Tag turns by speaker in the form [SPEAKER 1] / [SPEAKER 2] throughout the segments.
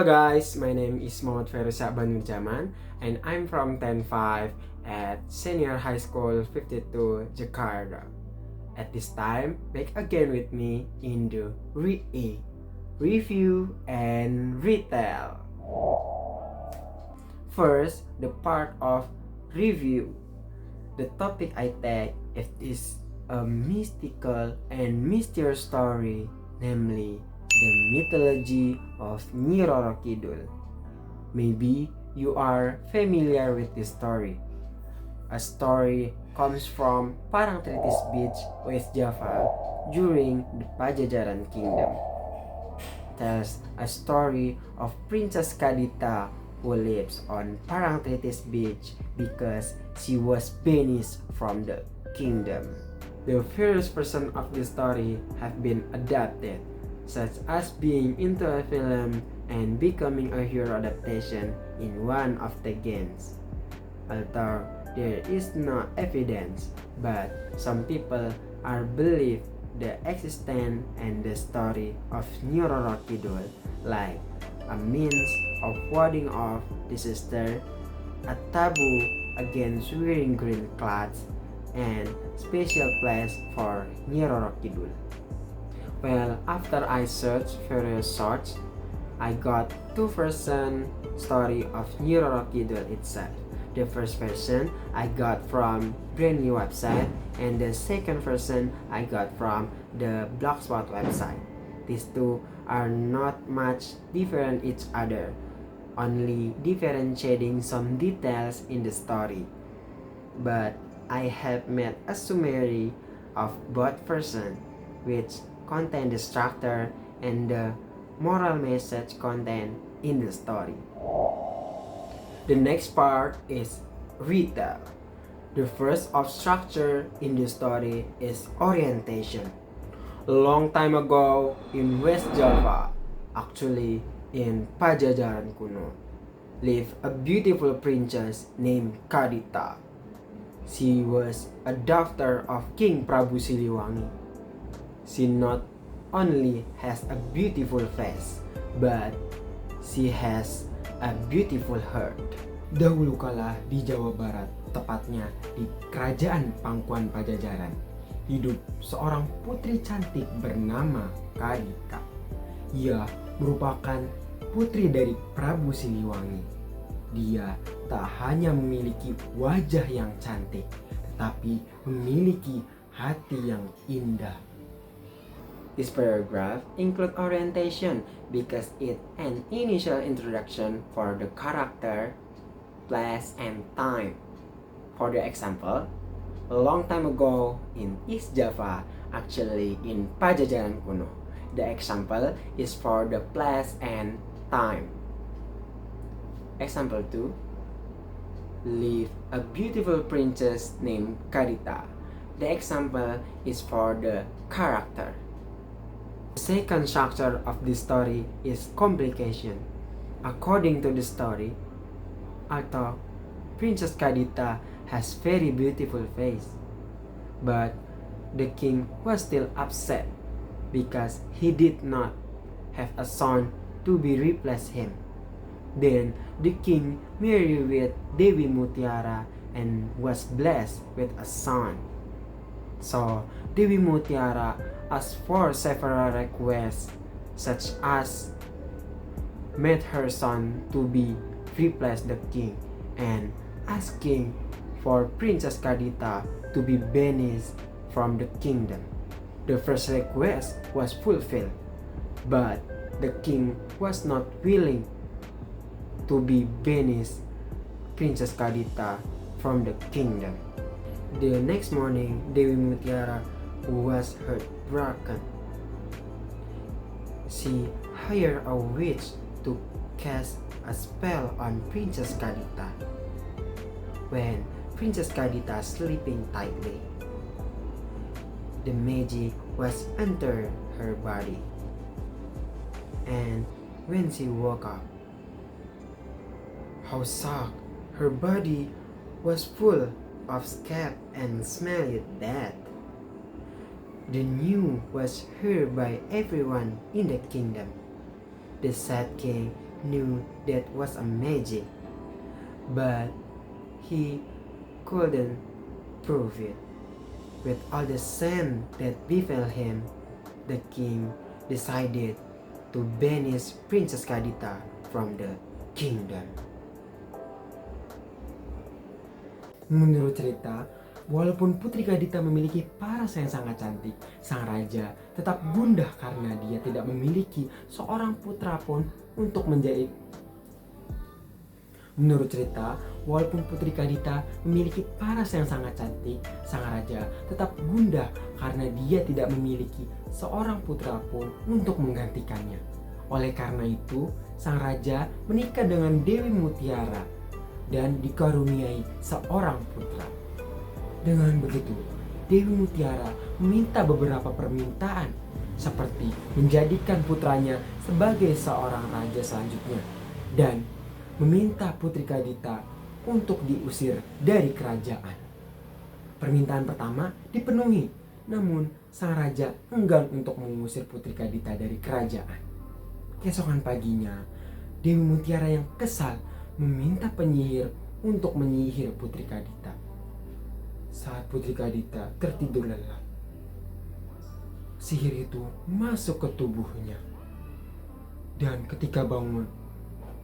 [SPEAKER 1] Hello guys, my name is Muhammad Feruza Banurjaman and I'm from 10-5 at Senior High School 52 Jakarta. At this time, back again with me in the review and retell. First, the part of review. The topic I take is a mystical and mysterious story, namely the mythology of Nyi Roro Kidul. Maybe you are familiar with this story. A story comes from Parangtritis Beach, West Java, during the Pajajaran Kingdom. Tells a story of Princess Kadita who lives on Parangtritis Beach because she was banished from the kingdom. The various versions of the story have been adapted, such as being into a film and becoming a hero adaptation in one of the games. Although there is no evidence, but some people are believe the existence and the story of Nyi Roro Kidul like a means of warding off disaster, a taboo against wearing green clothes, and special place for Nyi Roro Kidul. Well, after I searched various sources, I got two version story of Nyi Roro Kidul itself. The first version I got from Brand New website, and the second version I got from the Blogspot website. These two are not much different each other, only differentiating some details in the story. But I have made a summary of both versions, which contain the structure and the moral message content in the story. The next part is retell. The first of structure in the story is orientation. A long time ago in West Java, actually in Pajajaran Kuno, lived a beautiful princess named Kadita. She was a daughter of King Prabu Siliwangi. She not only has a beautiful face, but she has a beautiful heart. Dahulu kala di Jawa Barat, tepatnya di Kerajaan Pangkuan Pajajaran, hidup seorang putri cantik bernama Kadita. Ia merupakan putri dari Prabu Siliwangi. Dia tak hanya memiliki wajah yang cantik, tetapi memiliki hati yang indah. This paragraph includes orientation because it an initial introduction for the character, place, and time. For the example, a long time ago in East Java, actually in Pajajaran Kuno. The example is for the place and time. Example 2. Live a beautiful princess named Kadita. The example is for the character. The second structure of this story is complication. According to the story, although Princess Kadita has very beautiful face, but the king was still upset because he did not have a son to be replace him. Then the king married with Dewi Mutiara and was blessed with a son. So Dewi Mutiara asked for several requests, such as made her son to be replace the king and asking for Princess Kadita to be banished from the kingdom. The first request was fulfilled, but the king was not willing to be banished Princess Kadita from the kingdom. The next morning, Dewi Mutiara was heartbroken. She hired a witch to cast a spell on Princess Kadita. When Princess Kadita sleeping tightly, the magic was under her body. And when she woke up, how shocked! Her body was full of scab and smelled death. The news was heard by everyone in the kingdom. The sad king knew that was a magic, but he couldn't prove it. With all the shame that befell him, the king decided to banish Princess Kadita from the kingdom. Menurut cerita, walaupun Putri Kadita memiliki paras yang sangat cantik, sang raja tetap gundah karena dia tidak memiliki seorang putra pun untuk menjadi. Menurut cerita, walaupun Putri Kadita memiliki paras yang sangat cantik, sang raja tetap gundah karena dia tidak memiliki seorang putra pun untuk menggantikannya. Oleh karena itu, sang raja menikah dengan Dewi Mutiara dan dikaruniai seorang putra. Dengan begitu, Dewi Mutiara meminta beberapa permintaan, seperti menjadikan putranya sebagai seorang raja selanjutnya dan meminta Putri Kadita untuk diusir dari kerajaan. Permintaan pertama dipenuhi, namun sang raja enggan untuk mengusir Putri Kadita dari kerajaan. Keesokan paginya, Dewi Mutiara yang kesal meminta penyihir untuk menyihir Putri Kadita. Saat Putri Kadita tertidur lelap, sihir itu masuk ke tubuhnya. Dan ketika bangun,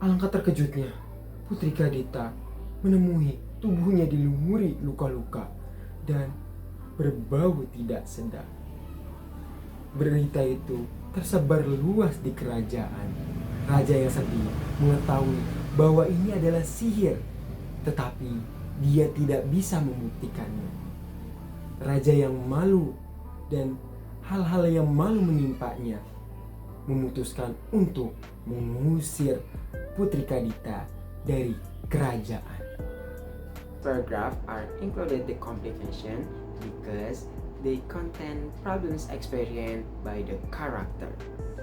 [SPEAKER 1] alangkah terkejutnya Putri Kadita menemui tubuhnya dilumuri luka-luka dan berbau tidak sedap. Berita itu tersebar luas di kerajaan. Raja yang sedih mengetahui bahwa ini adalah sihir, tetapi dia tidak bisa membuktikannya. Raja yang malu dan hal-hal yang malu menimpanya memutuskan untuk mengusir Putri Kadita dari kerajaan. Paragraph are included the complication because they contain problems experienced by the character.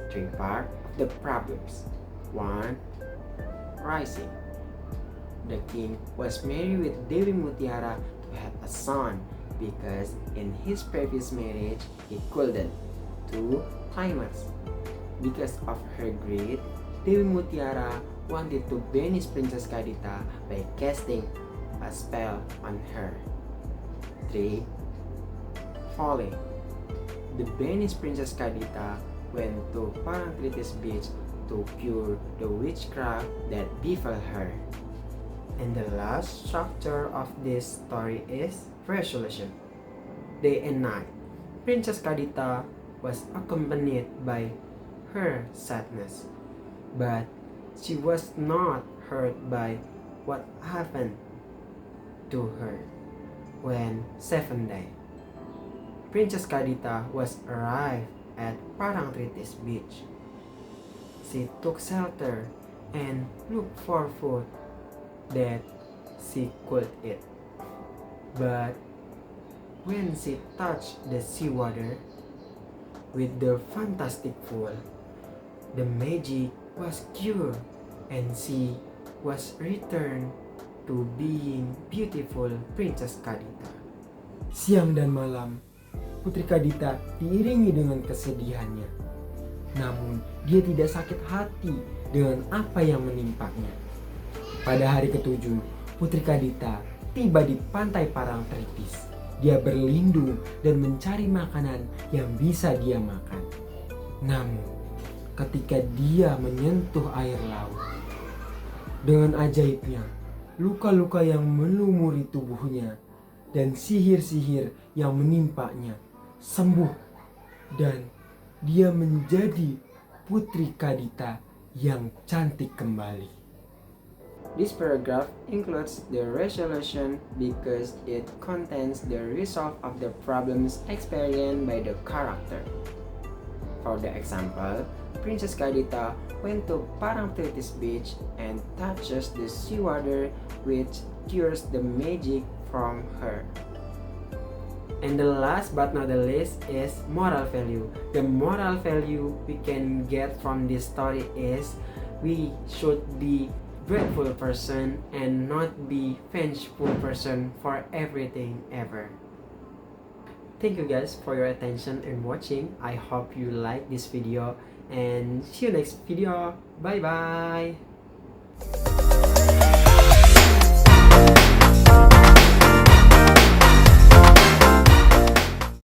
[SPEAKER 1] Three parts of the problems. 1. Rising. The king was married with Dewi Mutiara to have a son because in his previous marriage he couldn't. 2. Climax. Because of her greed, Dewi Mutiara wanted to banish Princess Kadita by casting a spell on her. 3. Falling. The banished Princess Kadita went to Parangtritis beach to cure the witchcraft that befell her. And the last structure of this story is resolution. Day and night, Princess Kadita was accompanied by her sadness, but she was not hurt by what happened to her. When 7th day, Princess Kadita was arrived at Parangtritis beach. She took shelter and looked for food that she could eat. But when she touched the seawater with the fantastic food, the magic was cured and she was returned to being beautiful Princess Kadita. Siang dan malam, Putri Kadita diiringi dengan kesedihannya. Namun, dia tidak sakit hati dengan apa yang menimpanya. Pada hari ketujuh, Putri Kadita tiba di pantai Parangtritis. Dia berlindung dan mencari makanan yang bisa dia makan. Namun, ketika dia menyentuh air laut, dengan ajaibnya, luka-luka yang melumuri tubuhnya dan sihir-sihir yang menimpanya sembuh dan dia menjadi Putri Kadita yang cantik kembali. This paragraph includes the resolution because it contains the resolve of the problems experienced by the character. For the example, Princess Kadita went to Parangtritis beach and touches the seawater which cures the magic from her. And the last but not the least is moral value. The moral value we can get from this story is we should be grateful person and not be vengeful person for everything ever. thank you guys for your attention and watching. I hope you like this video and see you next video. Bye bye.